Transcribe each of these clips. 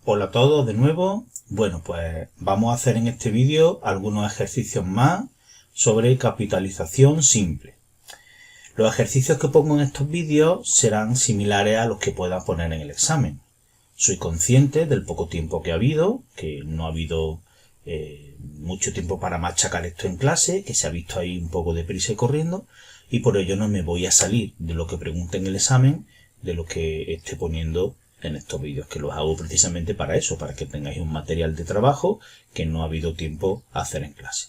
Hola a todos de nuevo. Bueno, pues vamos a hacer en este vídeo algunos ejercicios más sobre capitalización simple. Los ejercicios que pongo en estos vídeos serán similares a los que pueda poner en el examen. Soy consciente del poco tiempo que ha habido, que no ha habido mucho tiempo para machacar esto en clase, que se ha visto ahí un poco deprisa y corriendo, y por ello no me voy a salir de lo que pregunte en el examen, de lo que esté poniendo en estos vídeos, que los hago precisamente para eso, para que tengáis un material de trabajo que no ha habido tiempo a hacer en clase.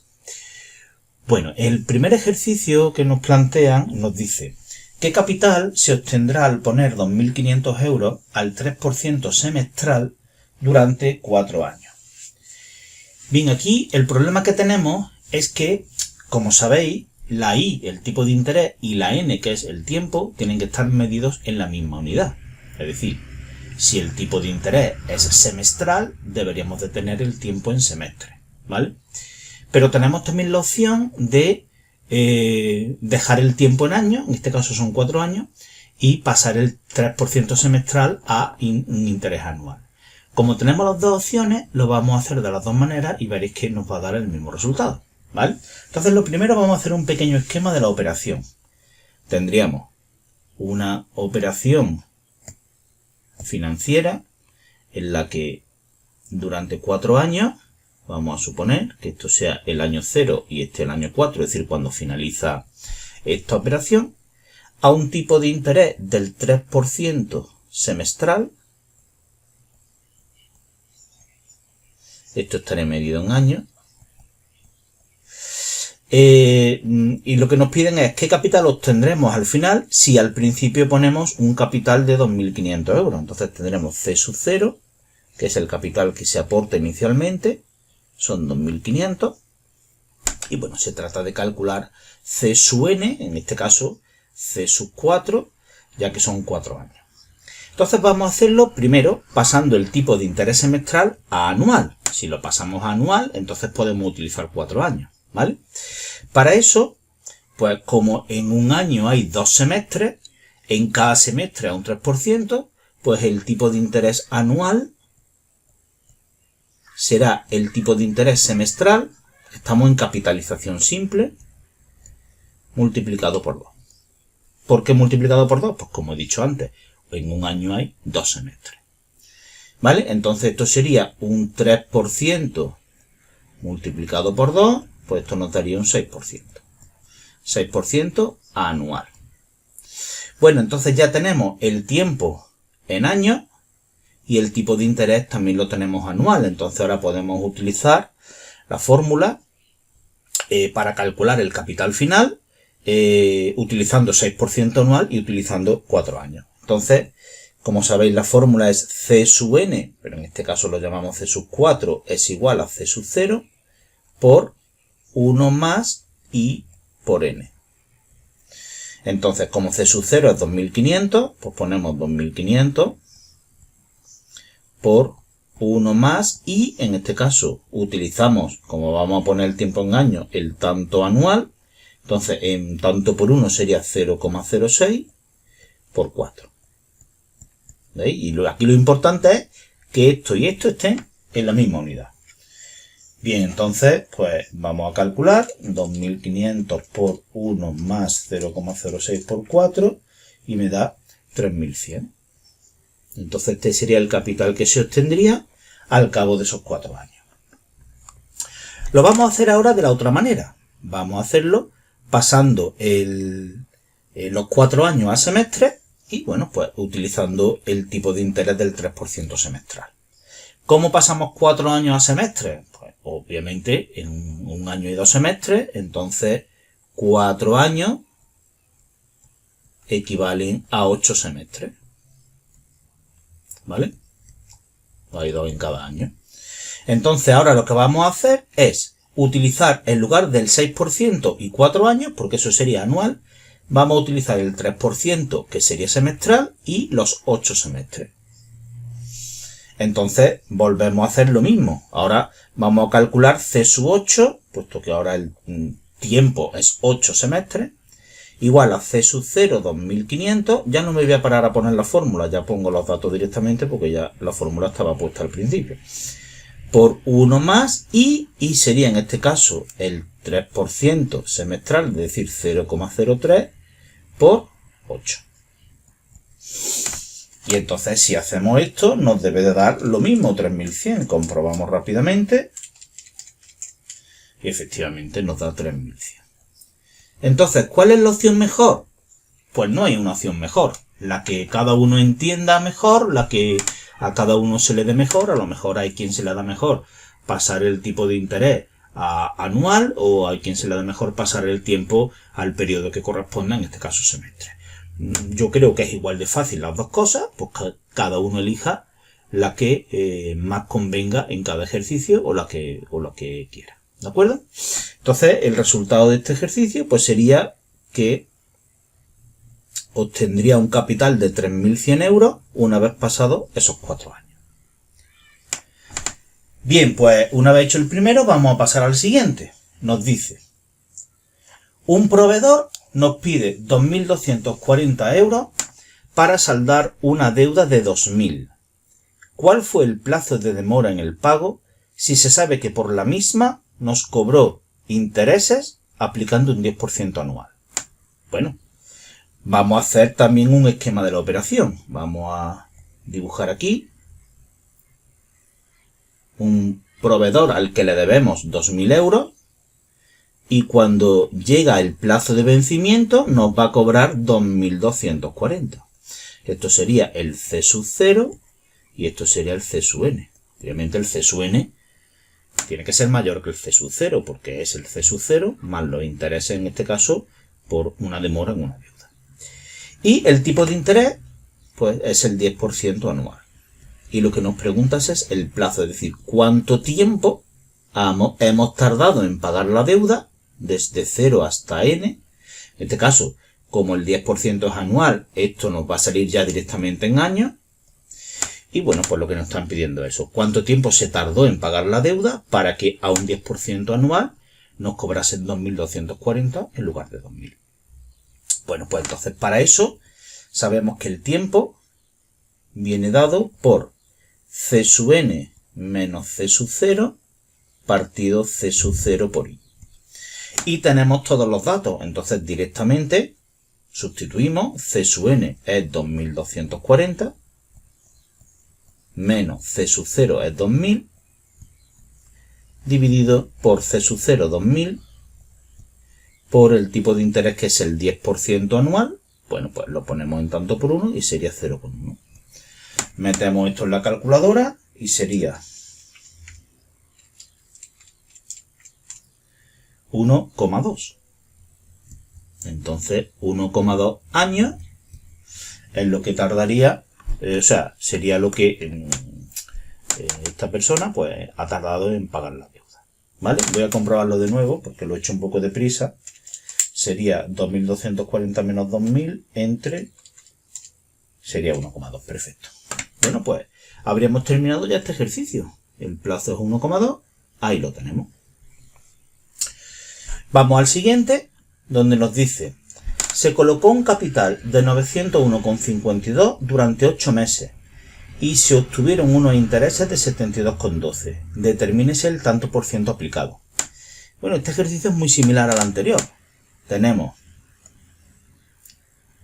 Bueno, el primer ejercicio que nos plantean nos dice: ¿qué capital se obtendrá al poner 2.500 euros al 3% semestral durante 4 años? Bien, aquí el problema que tenemos es que, como sabéis, la I, el tipo de interés, y la N, que es el tiempo, tienen que estar medidos en la misma unidad. Es decir, si el tipo de interés es semestral, deberíamos de tener el tiempo en semestre, ¿vale? Pero tenemos también la opción de dejar el tiempo en años, en este caso son 4 años, y pasar el 3% semestral a un interés anual. Como tenemos las dos opciones, lo vamos a hacer de las dos maneras y veréis que nos va a dar el mismo resultado, ¿vale? Entonces, lo primero vamos a hacer un pequeño esquema de la operación. Tendríamos una operación financiera en la que durante 4 años, vamos a suponer que esto sea el año 0 y este el año 4, es decir, cuando finaliza esta operación, a un tipo de interés del 3% semestral. Esto estará medido en años. Y lo que nos piden es qué capital obtendremos al final si al principio ponemos un capital de 2.500 euros. Entonces tendremos C sub 0, que es el capital que se aporta inicialmente, son 2.500. Y bueno, se trata de calcular C sub n, en este caso C sub 4, ya que son 4 años. Entonces vamos a hacerlo primero pasando el tipo de interés semestral a anual. Si lo pasamos a anual, entonces podemos utilizar 4 años, ¿vale? Para eso, pues como en un año hay 2 semestres, en cada semestre a un 3%, pues el tipo de interés anual será el tipo de interés semestral, estamos en capitalización simple, multiplicado por 2. ¿Por qué multiplicado por 2? Pues como he dicho antes, en un año hay 2 semestres. ¿Vale? Entonces esto sería un 3% multiplicado por 2, pues esto nos daría un 6%. 6% anual. Bueno, entonces ya tenemos el tiempo en años y el tipo de interés también lo tenemos anual. Entonces ahora podemos utilizar la fórmula para calcular el capital final utilizando 6% anual y utilizando 4 años. Entonces, como sabéis, la fórmula es C sub n, pero en este caso lo llamamos C sub 4, es igual a C sub 0 por 1 más I por n. Entonces, como C sub 0 es 2.500, pues ponemos 2.500 por 1 más I, en este caso utilizamos, como vamos a poner el tiempo en años, el tanto anual. Entonces, en tanto por 1 sería 0,06 por 4. ¿Veis? Y aquí lo importante es que esto y esto estén en la misma unidad. Bien, entonces, pues vamos a calcular 2.500 por 1 más 0,06 por 4 y me da 3.100. Entonces este sería el capital que se obtendría al cabo de esos 4 años. Lo vamos a hacer ahora de la otra manera. Vamos a hacerlo pasando los 4 años a semestres y, bueno, pues utilizando el tipo de interés del 3% semestral. ¿Cómo pasamos 4 años a semestres? Pues obviamente en un año y 2 semestres, entonces 4 años equivalen a 8 semestres. ¿Vale? Hay 2 en cada año. Entonces ahora lo que vamos a hacer es utilizar, en lugar del 6% y 4 años, porque eso sería anual, vamos a utilizar el 3%, que sería semestral, y los 8 semestres. Entonces volvemos a hacer lo mismo. Ahora vamos a calcular C sub 8, puesto que ahora el tiempo es 8 semestres, igual a C sub 0, 2500. Ya no me voy a parar a poner la fórmula, ya pongo los datos directamente porque ya la fórmula estaba puesta al principio. Por 1 más y sería en este caso el 3% semestral, es decir, 0,03 por 8. Y entonces si hacemos esto nos debe de dar lo mismo, 3100. Comprobamos rápidamente y efectivamente nos da 3100. Entonces, ¿cuál es la opción mejor? Pues no hay una opción mejor. La que cada uno entienda mejor, la que a cada uno se le dé mejor. A lo mejor hay quien se le da mejor pasar el tipo de interés a anual, o hay quien se le da mejor pasar el tiempo al periodo que corresponda, en este caso semestre. Yo creo que es igual de fácil las dos cosas, pues que cada uno elija la que más convenga en cada ejercicio o la que quiera. ¿De acuerdo? Entonces, el resultado de este ejercicio pues sería que obtendría un capital de 3.100 euros una vez pasados esos 4 años. Bien, pues una vez hecho el primero, vamos a pasar al siguiente. Nos dice, un proveedor nos pide 2.240 euros para saldar una deuda de 2.000. ¿Cuál fue el plazo de demora en el pago si se sabe que por la misma nos cobró intereses aplicando un 10% anual? Bueno, vamos a hacer también un esquema de la operación. Vamos a dibujar aquí un proveedor al que le debemos 2.000 euros y cuando llega el plazo de vencimiento nos va a cobrar 2.240. Esto sería el C sub 0 y esto sería el C sub n. Obviamente el C sub n tiene que ser mayor que el C sub 0 porque es el C sub 0 más los intereses en este caso por una demora en una deuda. Y el tipo de interés pues es el 10% anual. Y lo que nos preguntas es el plazo, es decir, cuánto tiempo hemos tardado en pagar la deuda desde 0 hasta n. En este caso, como el 10% es anual, esto nos va a salir ya directamente en años. Y bueno, pues lo que nos están pidiendo es eso. ¿Cuánto tiempo se tardó en pagar la deuda para que a un 10% anual nos cobrasen 2.240 en lugar de 2.000? Bueno, pues entonces para eso sabemos que el tiempo viene dado por C sub n menos C sub 0 partido C sub 0 por i. Y tenemos todos los datos, entonces directamente sustituimos. C sub n es 2.240 menos C sub 0 es 2.000 dividido por C sub 0, 2.000 por el tipo de interés que es el 10% anual. Bueno, pues lo ponemos en tanto por 1 y sería 0,1. Metemos esto en la calculadora y sería 1,2. Entonces 1,2 años es lo que tardaría, sería lo que esta persona pues ha tardado en pagar la deuda. ¿Vale? Voy a comprobarlo de nuevo porque lo he hecho un poco deprisa. Sería 2.240 menos 2.000 entre... sería 1,2. Perfecto. Bueno, pues habríamos terminado ya este ejercicio. El plazo es 1,2. Ahí lo tenemos. Vamos al siguiente, donde nos dice: se colocó un capital de 901,52 durante 8 meses y se obtuvieron unos intereses de 72,12. Determínese el tanto por ciento aplicado. Bueno, este ejercicio es muy similar al anterior. Tenemos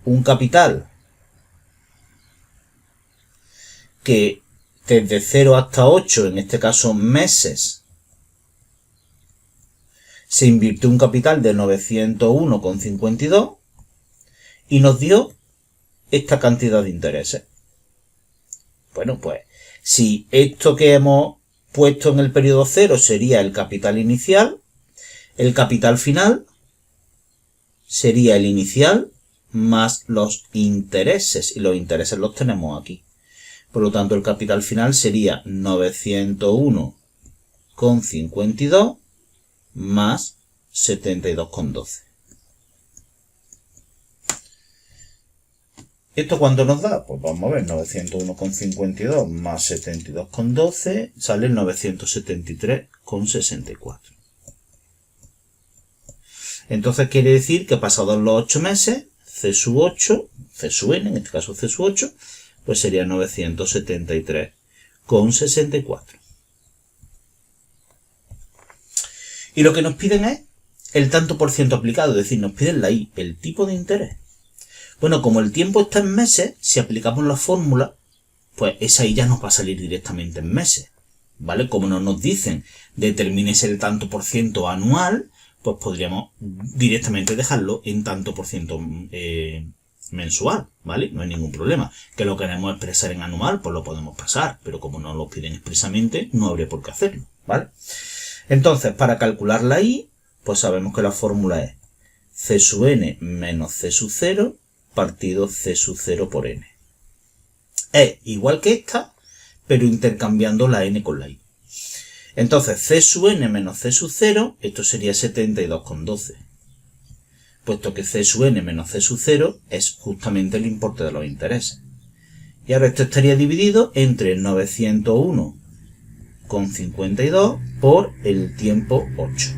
un capital que desde 0 hasta 8, en este caso meses, se invirtió un capital de 901,52 y nos dio esta cantidad de intereses. Bueno, pues si esto que hemos puesto en el periodo 0 sería el capital inicial, el capital final sería el inicial más los intereses, y los intereses los tenemos aquí. Por lo tanto, el capital final sería 901,52 más 72,12. ¿Esto cuánto nos da? Pues vamos a ver, 901,52 más 72,12 sale 973,64. Entonces quiere decir que pasados los 8 meses, C sub 8, C sub n, en este caso C sub 8, pues sería 973,64. Y lo que nos piden es el tanto por ciento aplicado, es decir, nos piden la I, el tipo de interés. Bueno, como el tiempo está en meses, si aplicamos la fórmula, pues esa I ya nos va a salir directamente en meses, ¿vale? Como no nos dicen determines el tanto por ciento anual, pues podríamos directamente dejarlo en tanto por ciento mensual, ¿vale? No hay ningún problema. Que lo queremos expresar en anual, pues lo podemos pasar, pero como no lo piden expresamente, no habría por qué hacerlo, ¿vale? Entonces, para calcular la I, pues sabemos que la fórmula es C sub n menos C sub 0 partido C sub 0 por n. Es igual que esta, pero intercambiando la n con la I. Entonces, C sub n menos C sub 0, esto sería 72,12. Puesto que C sub n menos C sub 0 es justamente el importe de los intereses. Y ahora esto estaría dividido entre 901,52 por el tiempo 8.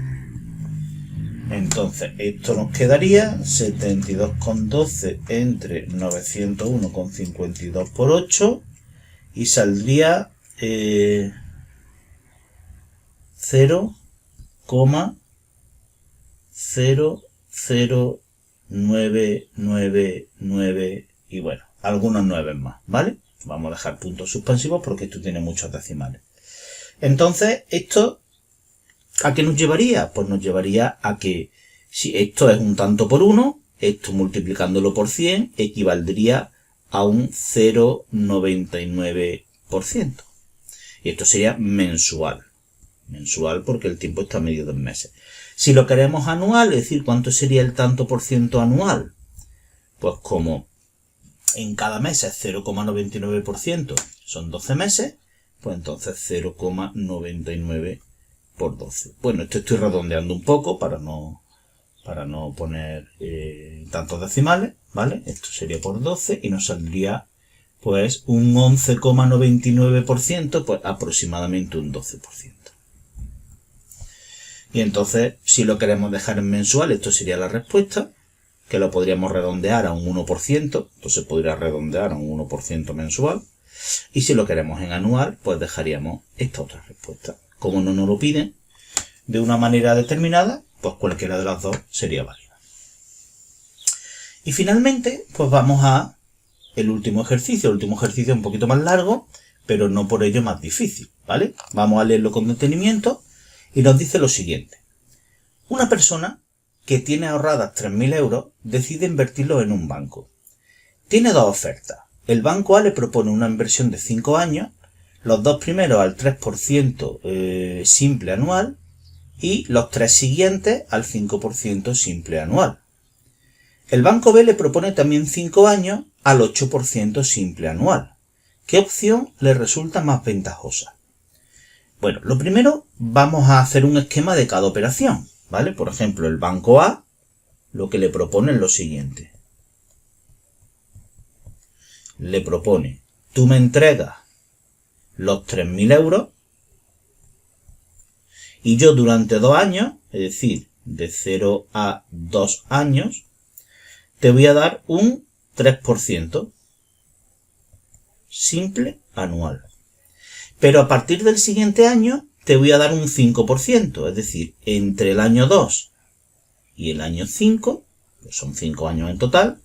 Entonces, esto nos quedaría 72,12 entre 901,52 por 8 y saldría 0,00999 y bueno, algunos 9 más, ¿vale? Vamos a dejar puntos suspensivos porque esto tiene muchos decimales. Entonces, ¿esto a qué nos llevaría? Pues nos llevaría a que si esto es un tanto por 1, esto multiplicándolo por 100 equivaldría a un 0,99%. Y esto sería mensual. Mensual porque el tiempo está medido en meses. Si lo queremos anual, es decir, ¿cuánto sería el tanto por ciento anual? Pues como en cada mes es 0,99%, son 12 meses, pues entonces 0,99 por 12. Bueno, esto estoy redondeando un poco para no poner tantos decimales, ¿vale? Esto sería por 12 y nos saldría pues un 11,99%, pues aproximadamente un 12%. Y entonces, si lo queremos dejar en mensual, esto sería la respuesta, que lo podríamos redondear a un 1%, entonces podría redondear a un 1% mensual. Y si lo queremos en anual, pues dejaríamos esta otra respuesta. Como no nos lo piden de una manera determinada, pues cualquiera de las dos sería válida. Y finalmente, pues vamos a el último ejercicio. El último ejercicio es un poquito más largo, pero no por ello más difícil, ¿vale? Vamos a leerlo con detenimiento y nos dice lo siguiente. Una persona que tiene ahorradas 3.000 euros decide invertirlo en un banco. Tiene dos ofertas. El banco A le propone una inversión de 5 años, los dos primeros al 3% simple anual y los 3 siguientes al 5% simple anual. El banco B le propone también 5 años al 8% simple anual. ¿Qué opción le resulta más ventajosa? Bueno, lo primero, vamos a hacer un esquema de cada operación, ¿vale? Por ejemplo, el banco A lo que le propone es lo siguiente. Le propone, tú me entregas los 3.000 euros y yo durante 2 años, es decir, de 0 a 2 años, te voy a dar un 3% simple anual. Pero a partir del siguiente año te voy a dar un 5%, es decir, entre el año 2 y el año 5, que son 5 años en total,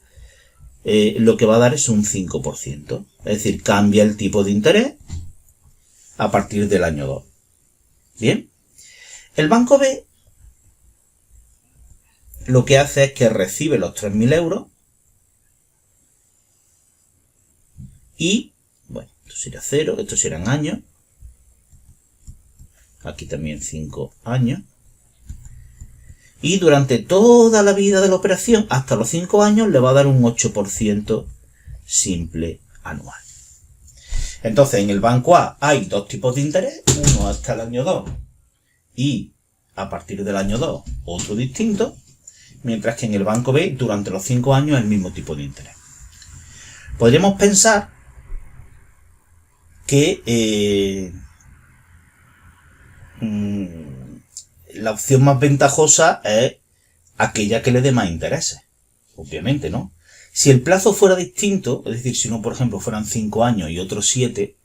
lo que va a dar es un 5%. Es decir, cambia el tipo de interés a partir del año 2. Bien. El banco B lo que hace es que recibe los 3.000 euros y, bueno, esto sería 0, esto serán años. Aquí también 5 años. Y durante toda la vida de la operación, hasta los 5 años, le va a dar un 8% simple anual. Entonces, en el banco A hay dos tipos de interés, uno hasta el año 2 y a partir del año 2 otro distinto, mientras que en el banco B durante los 5 años el mismo tipo de interés. Podríamos pensar que la opción más ventajosa es aquella que le dé más intereses. Obviamente, ¿no? Si el plazo fuera distinto, es decir, si uno, por ejemplo, fueran 5 años y otro 7,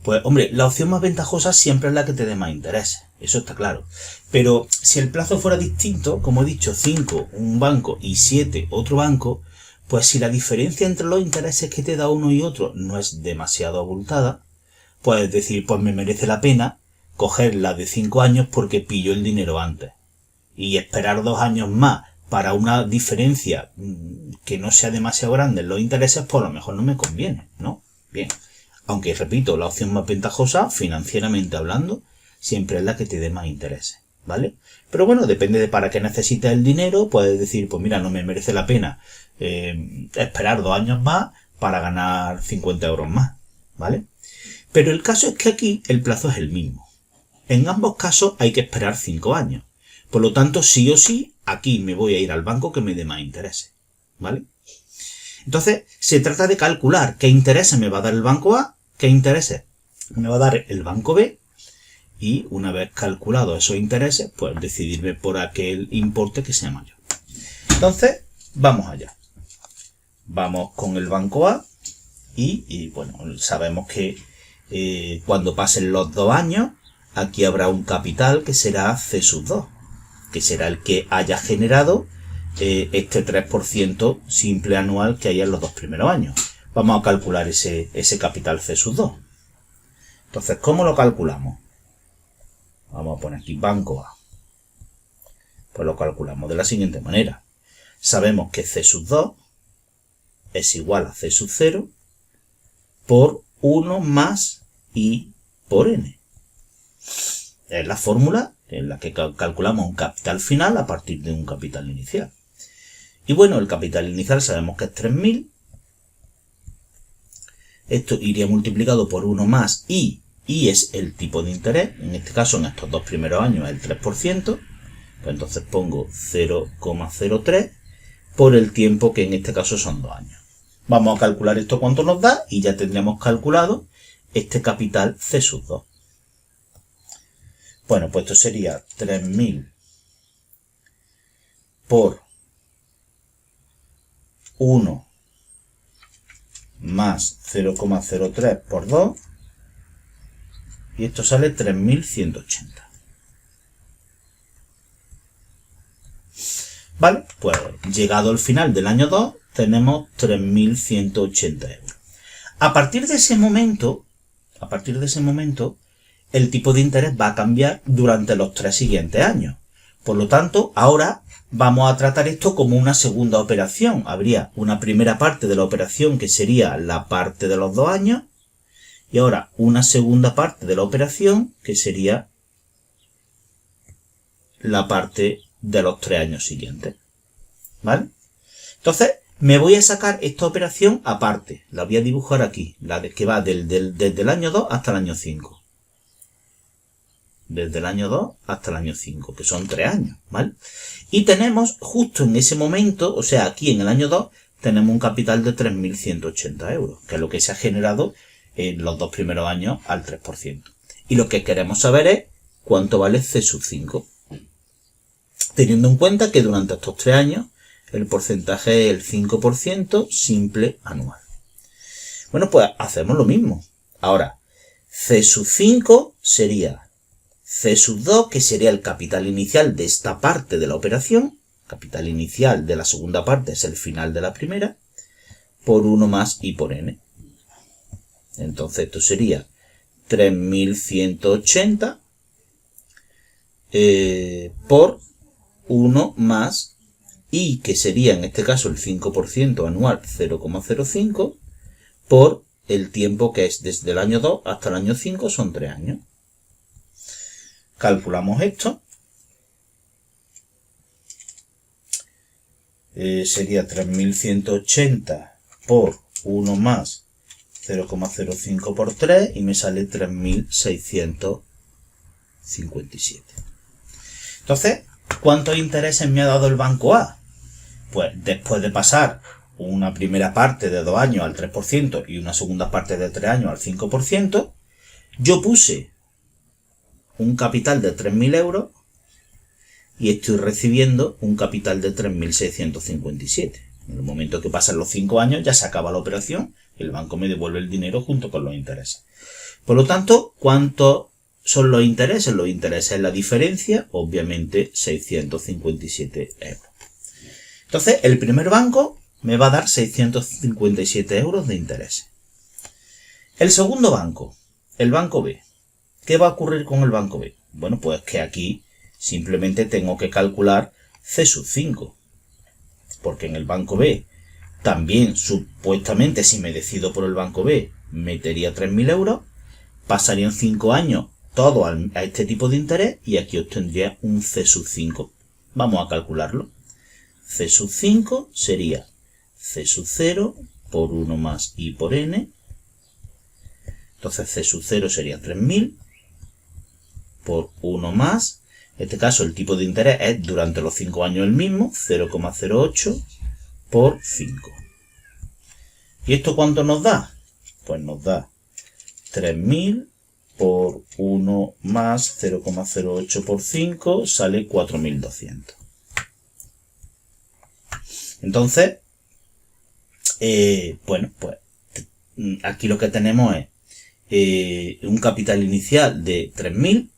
pues, hombre, la opción más ventajosa siempre es la que te dé más intereses. Eso está claro. Pero si el plazo fuera distinto, como he dicho, 5 un banco y 7 otro banco, pues si la diferencia entre los intereses que te da uno y otro no es demasiado abultada, puedes decir, pues me merece la pena coger la de 5 años porque pillo el dinero antes. Y esperar 2 años más para una diferencia que no sea demasiado grande en los intereses, pues a lo mejor no me conviene, ¿no? Bien. Aunque, repito, la opción más ventajosa, financieramente hablando, siempre es la que te dé más intereses, ¿vale? Pero bueno, depende de para qué necesites el dinero, puedes decir, pues mira, no me merece la pena esperar 2 años más para ganar 50 euros más, ¿vale? Pero el caso es que aquí el plazo es el mismo. En ambos casos hay que esperar 5 años. Por lo tanto, sí o sí, aquí me voy a ir al banco que me dé más intereses, ¿vale? Entonces, se trata de calcular qué intereses me va a dar el banco A, qué intereses me va a dar el banco B, y una vez calculado esos intereses, pues decidirme por aquel importe que sea mayor. Entonces, vamos allá. Vamos con el banco A y bueno, sabemos que cuando pasen los 2 años, aquí habrá un capital que será C sub 2, que será el que haya generado este 3% simple anual que hay en los 2 primeros años. Vamos a calcular ese capital C sub 2. Entonces, ¿cómo lo calculamos? Vamos a poner aquí banco A. Pues lo calculamos de la siguiente manera. Sabemos que C sub 2 es igual a C sub 0 por 1 más I por N. Es la fórmula en la que calculamos un capital final a partir de un capital inicial. Y bueno, el capital inicial sabemos que es 3.000. Esto iría multiplicado por 1 más I es el tipo de interés. En este caso, en estos 2 primeros años es el 3%. Pues entonces pongo 0,03 por el tiempo que en este caso son 2 años. Vamos a calcular esto cuánto nos da y ya tendríamos calculado este capital C sub 2. Bueno, pues esto sería 3.000 por 1 más 0,03 por 2 y esto sale 3.180. Vale, pues llegado al final del año 2 tenemos 3.180 euros. A partir de ese momento, el tipo de interés va a cambiar durante los 3 siguientes años. Por lo tanto, ahora vamos a tratar esto como una segunda operación. Habría una primera parte de la operación que sería la parte de los 2 años y ahora una segunda parte de la operación que sería la parte de los 3 años siguientes. ¿Vale? Entonces, me voy a sacar esta operación aparte. La voy a dibujar aquí, la que va desde el año 2 hasta el año 5. Desde el año 2 hasta el año 5, que son 3 años, ¿vale? Y tenemos justo en ese momento, o sea, aquí en el año 2, tenemos un capital de 3.180 euros, que es lo que se ha generado en los 2 primeros años al 3%. Y lo que queremos saber es cuánto vale C sub 5. Teniendo en cuenta que durante estos 3 años el porcentaje es el 5% simple anual. Bueno, pues hacemos lo mismo. Ahora, C sub 5 sería C sub 2, que sería el capital inicial de esta parte de la operación. Capital inicial de la segunda parte es el final de la primera, por 1 más I por N. Entonces esto sería 3.180 por 1 más I, que sería en este caso el 5% anual, 0,05, por el tiempo que es desde el año 2 hasta el año 5, son 3 años. Calculamos esto. Sería 3.180 por 1 más 0,05 por 3 y me sale 3.657. Entonces, ¿cuántos intereses me ha dado el banco A? Pues después de pasar una primera parte de 2 años al 3% y una segunda parte de 3 años al 5%, yo puse un capital de 3.000 euros y estoy recibiendo un capital de 3.657. En el momento que pasan los 5 años ya se acaba la operación, el banco me devuelve el dinero junto con los intereses. Por lo tanto, ¿cuántos son los intereses? Los intereses es la diferencia, obviamente 657 euros. Entonces, el primer banco me va a dar 657 euros de interés. El segundo banco, el banco B. ¿Qué va a ocurrir con el banco B? Bueno, pues que aquí simplemente tengo que calcular C sub 5. Porque en el banco B, también supuestamente si me decido por el banco B, metería 3.000 euros, pasarían 5 años todo a este tipo de interés y aquí obtendría un C sub 5. Vamos a calcularlo. C sub 5 sería C sub 0 por 1 más I por N. Entonces C sub 0 sería 3.000 por 1 más. En este caso el tipo de interés es durante los 5 años el mismo, 0,08 por 5. ¿Y esto cuánto nos da? Pues nos da 3.000 por 1 más 0,08 por 5 sale 4.200. Entonces, bueno, pues aquí lo que tenemos es un capital inicial de 3.000,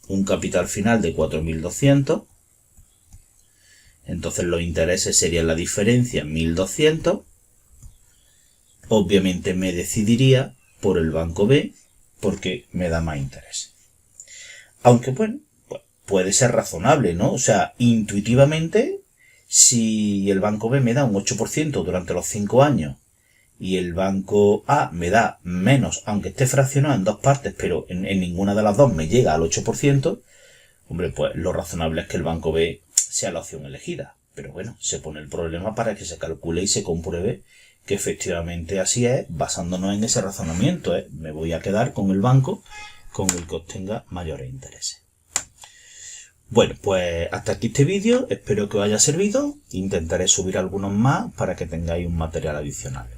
un capital final de 4.200, entonces los intereses serían la diferencia 1.200, obviamente me decidiría por el banco B porque me da más interés. Aunque bueno, pues puede ser razonable, ¿no? O sea, intuitivamente, si el banco B me da un 8% durante los 5 años y el banco A me da menos, aunque esté fraccionado en dos partes, pero en ninguna de las dos me llega al 8%, hombre, pues lo razonable es que el banco B sea la opción elegida. Pero bueno, se pone el problema para que se calcule y se compruebe que efectivamente así es, basándonos en ese razonamiento. Me voy a quedar con el banco con el que obtenga mayores intereses. Bueno, pues hasta aquí este vídeo, espero que os haya servido, intentaré subir algunos más para que tengáis un material adicional.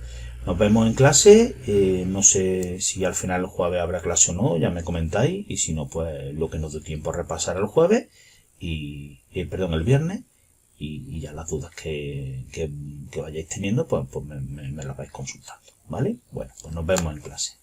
Nos vemos en clase, no sé si al final el jueves habrá clase o no, ya me comentáis, y si no, pues lo que nos dé tiempo a repasar el jueves, el viernes, y ya las dudas que vayáis teniendo, pues me las vais consultando, ¿vale? Bueno, pues nos vemos en clase.